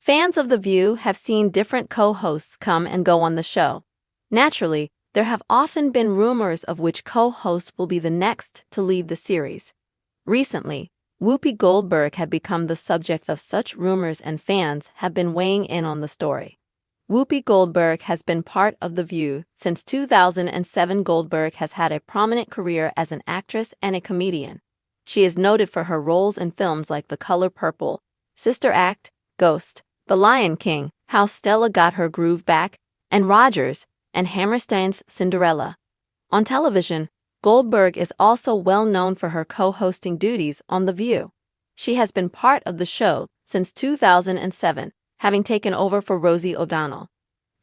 Fans of The View have seen different co-hosts come and go on the show. Naturally, there have often been rumors of which co-host will be the next to lead the series. Recently, Whoopi Goldberg had become the subject of such rumors, and fans have been weighing in on the story. Whoopi Goldberg has been part of The View since 2007. Goldberg has had a prominent career as an actress and a comedian. She is noted for her roles in films like The Color Purple, Sister Act, Ghost, The Lion King, How Stella Got Her Groove Back, and Rogers and Hammerstein's Cinderella. On television, Goldberg is also well known for her co-hosting duties on The View. She has been part of the show since 2007, having taken over for Rosie O'Donnell.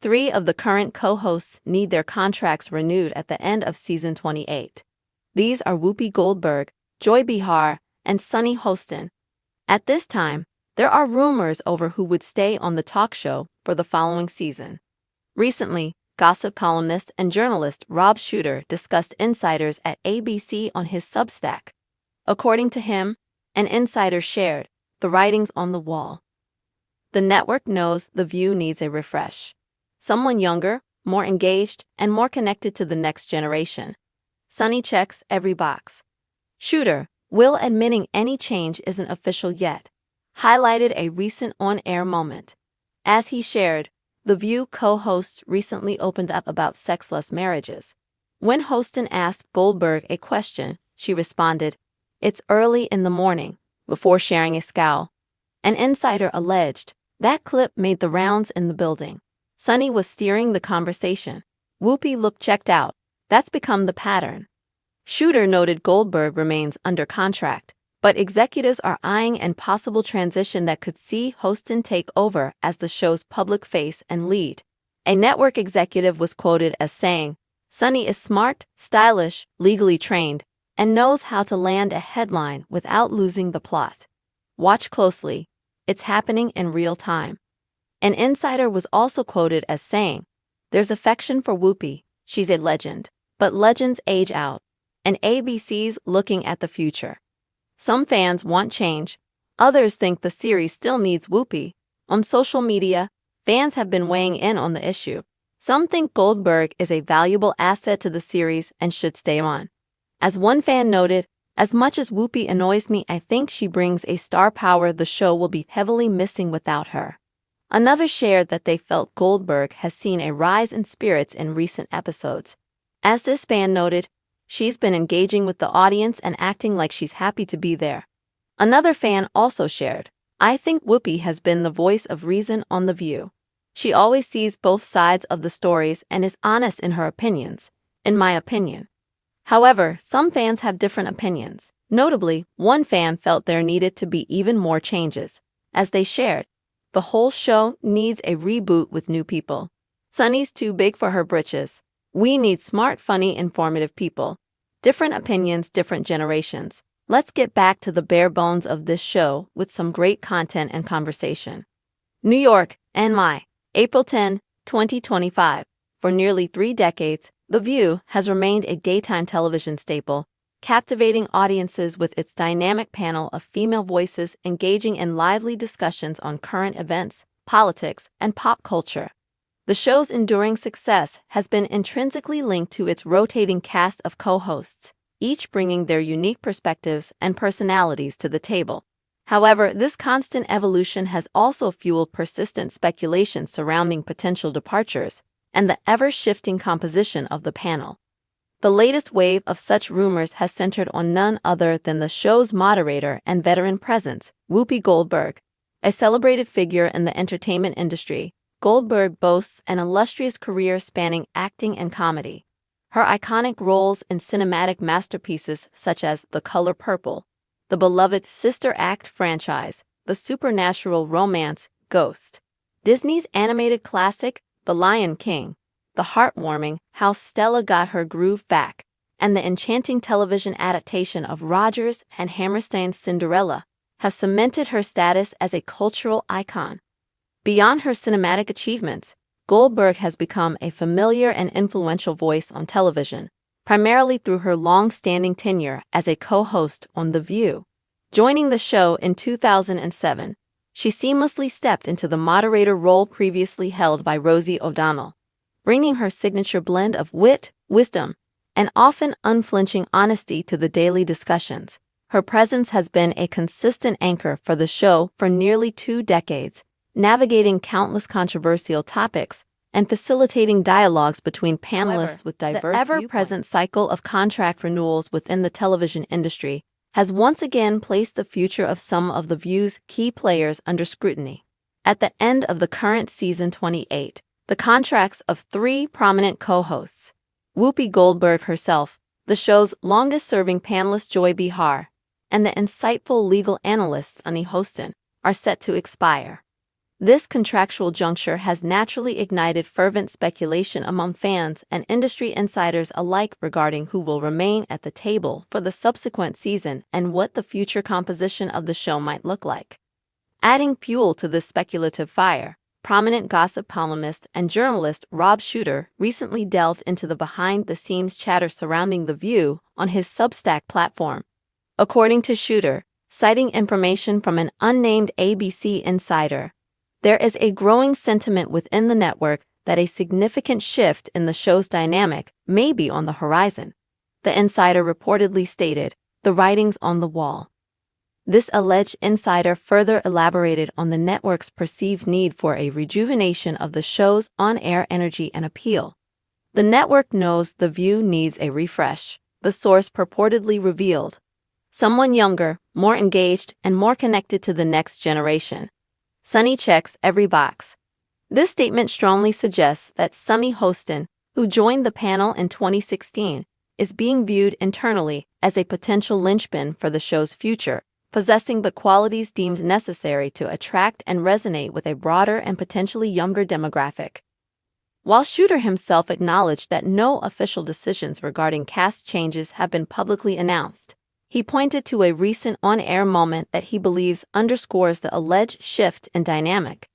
3 of the current co-hosts need their contracts renewed at the end of season 28. These are Whoopi Goldberg, Joy Behar, and Sunny Hostin. At this time, there are rumors over who would stay on the talk show for the following season. Recently, gossip columnist and journalist Rob Shooter discussed insiders at ABC on his Substack. According to him, an insider shared the writings on the wall. The network knows The View needs a refresh. Someone younger, more engaged, and more connected to the next generation. Sunny checks every box. Shooter, while admitting any change isn't official yet, highlighted a recent on-air moment. As he shared, The View co-hosts recently opened up about sexless marriages. When Hostin asked Goldberg a question, she responded, "It's early in the morning," before sharing a scowl. An insider alleged that clip made the rounds in the building. Sunny was steering the conversation. Whoopi looked checked out. That's become the pattern. Shooter noted Goldberg remains under contract, but executives are eyeing a possible transition that could see Hostin take over as the show's public face and lead. A network executive was quoted as saying, "Sunny is smart, stylish, legally trained, and knows how to land a headline without losing the plot. Watch closely. It's happening in real time." An insider was also quoted as saying, "There's affection for Whoopi, she's a legend, but legends age out, and ABC's looking at the future." Some fans want change, others think the series still needs Whoopi. On social media, fans have been weighing in on the issue. Some think Goldberg is a valuable asset to the series and should stay on. As one fan noted, "As much as Whoopi annoys me, I think she brings a star power the show will be heavily missing without her." Another shared that they felt Goldberg has seen a rise in spirits in recent episodes. As this fan noted, "She's been engaging with the audience and acting like she's happy to be there." Another fan also shared, "I think Whoopi has been the voice of reason on The View. She always sees both sides of the stories and is honest in her opinions, in my opinion." However, some fans have different opinions. Notably, one fan felt there needed to be even more changes. As they shared, "The whole show needs a reboot with new people. Sunny's too big for her britches. We need smart, funny, informative people. Different opinions, different generations. Let's get back to the bare bones of this show with some great content and conversation." New York, NY, April 10, 2025. For nearly 3 decades, The View has remained a daytime television staple, captivating audiences with its dynamic panel of female voices engaging in lively discussions on current events, politics, and pop culture. The show's enduring success has been intrinsically linked to its rotating cast of co-hosts, each bringing their unique perspectives and personalities to the table. However, this constant evolution has also fueled persistent speculation surrounding potential departures and the ever-shifting composition of the panel. The latest wave of such rumors has centered on none other than the show's moderator and veteran presence, Whoopi Goldberg. A celebrated figure in the entertainment industry, Goldberg boasts an illustrious career spanning acting and comedy. Her iconic roles in cinematic masterpieces such as The Color Purple, the beloved Sister Act franchise, the supernatural romance Ghost, Disney's animated classic The Lion King, the heartwarming How Stella Got Her Groove Back, and the enchanting television adaptation of Rogers and Hammerstein's Cinderella, have cemented her status as a cultural icon. Beyond her cinematic achievements, Goldberg has become a familiar and influential voice on television, primarily through her long-standing tenure as a co-host on The View. Joining the show in 2007, she seamlessly stepped into the moderator role previously held by Rosie O'Donnell, bringing her signature blend of wit, wisdom, and often unflinching honesty to the daily discussions. Her presence has been a consistent anchor for the show for nearly 2 decades, navigating countless controversial topics and facilitating dialogues between panelists with diverse viewpoints. The ever-present cycle of contract renewals within the television industry has once again placed the future of some of The View's key players under scrutiny. At the end of the current season 28, the contracts of 3 prominent co-hosts, Whoopi Goldberg herself, the show's longest-serving panelist Joy Behar, and the insightful legal analyst Sunny Hostin, are set to expire. This contractual juncture has naturally ignited fervent speculation among fans and industry insiders alike regarding who will remain at the table for the subsequent season and what the future composition of the show might look like. Adding fuel to this speculative fire, prominent gossip columnist and journalist Rob Shooter recently delved into the behind-the-scenes chatter surrounding The View on his Substack platform. According to Shooter, citing information from an unnamed ABC insider, there is a growing sentiment within the network that a significant shift in the show's dynamic may be on the horizon. The insider reportedly stated, "The writing's on the wall." This alleged insider further elaborated on the network's perceived need for a rejuvenation of the show's on-air energy and appeal. "The network knows The View needs a refresh," the source purportedly revealed. "Someone younger, more engaged, and more connected to the next generation." Sunny checks every box. This statement strongly suggests that Sunny Hostin, who joined the panel in 2016, is being viewed internally as a potential linchpin for the show's future, possessing the qualities deemed necessary to attract and resonate with a broader and potentially younger demographic. While Shooter himself acknowledged that no official decisions regarding cast changes have been publicly announced, he pointed to a recent on-air moment that he believes underscores the alleged shift in dynamic.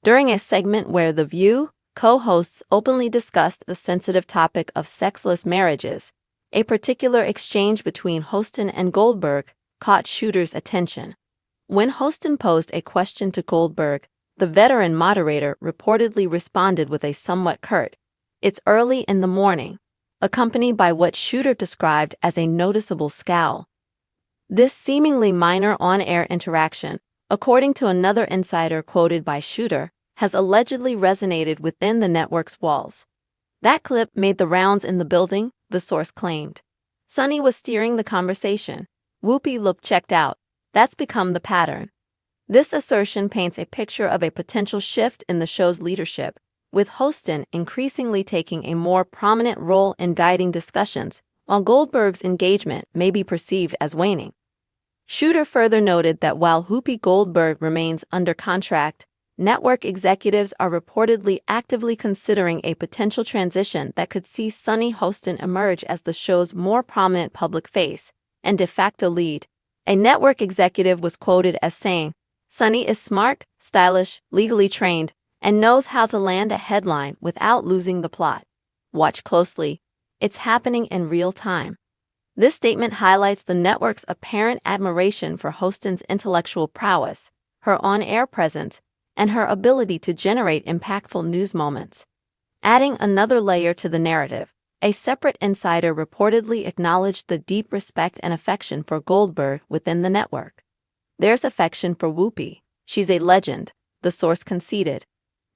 During a segment where The View co-hosts openly discussed the sensitive topic of sexless marriages, a particular exchange between Hostin and Goldberg caught Shooter's attention. When Hostin posed a question to Goldberg, the veteran moderator reportedly responded with a somewhat curt, "It's early in the morning," accompanied by what Shooter described as a noticeable scowl. This seemingly minor on-air interaction, according to another insider quoted by Shooter, has allegedly resonated within the network's walls. That clip made the rounds in the building, the source claimed. Sunny was steering the conversation. Whoopi looked checked out. That's become the pattern. This assertion paints a picture of a potential shift in the show's leadership, with Hostin increasingly taking a more prominent role in guiding discussions, while Goldberg's engagement may be perceived as waning. Shooter further noted that while Whoopi Goldberg remains under contract, network executives are reportedly actively considering a potential transition that could see Sunny Hostin emerge as the show's more prominent public face and de facto lead. A network executive was quoted as saying, "Sunny is smart, stylish, legally trained, and knows how to land a headline without losing the plot. Watch closely. It's happening in real time." This statement highlights the network's apparent admiration for Hostin's intellectual prowess, her on-air presence, and her ability to generate impactful news moments. Adding another layer to the narrative, a separate insider reportedly acknowledged the deep respect and affection for Goldberg within the network. "There's affection for Whoopi. She's a legend," the source conceded.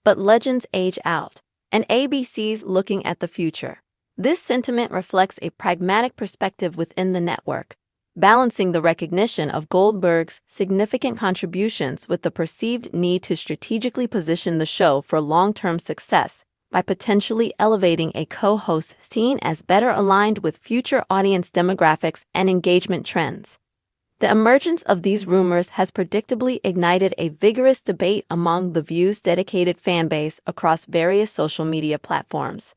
But legends age out, and ABC's looking at the future. This sentiment reflects a pragmatic perspective within the network, balancing the recognition of Goldberg's significant contributions with the perceived need to strategically position the show for long-term success by potentially elevating a co-host seen as better aligned with future audience demographics and engagement trends. The emergence of these rumors has predictably ignited a vigorous debate among The View's dedicated fanbase across various social media platforms.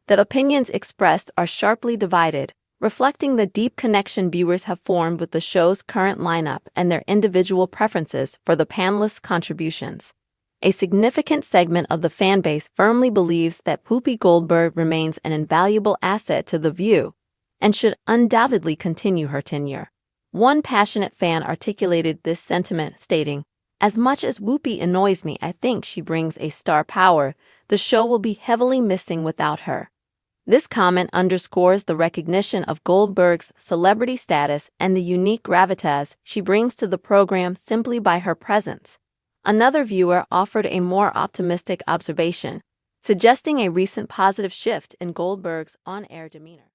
The opinions expressed are sharply divided, reflecting the deep connection viewers have formed with the show's current lineup and their individual preferences for the panelists' contributions. A significant segment of the fanbase firmly believes that Whoopi Goldberg remains an invaluable asset to The View and should undoubtedly continue her tenure. One passionate fan articulated this sentiment, stating, As much as Whoopi annoys me, I think she brings a star power the show will be heavily missing without her. This comment underscores the recognition of Goldberg's celebrity status and the unique gravitas she brings to the program simply by her presence. Another viewer offered a more optimistic observation, suggesting a recent positive shift in Goldberg's on-air demeanor.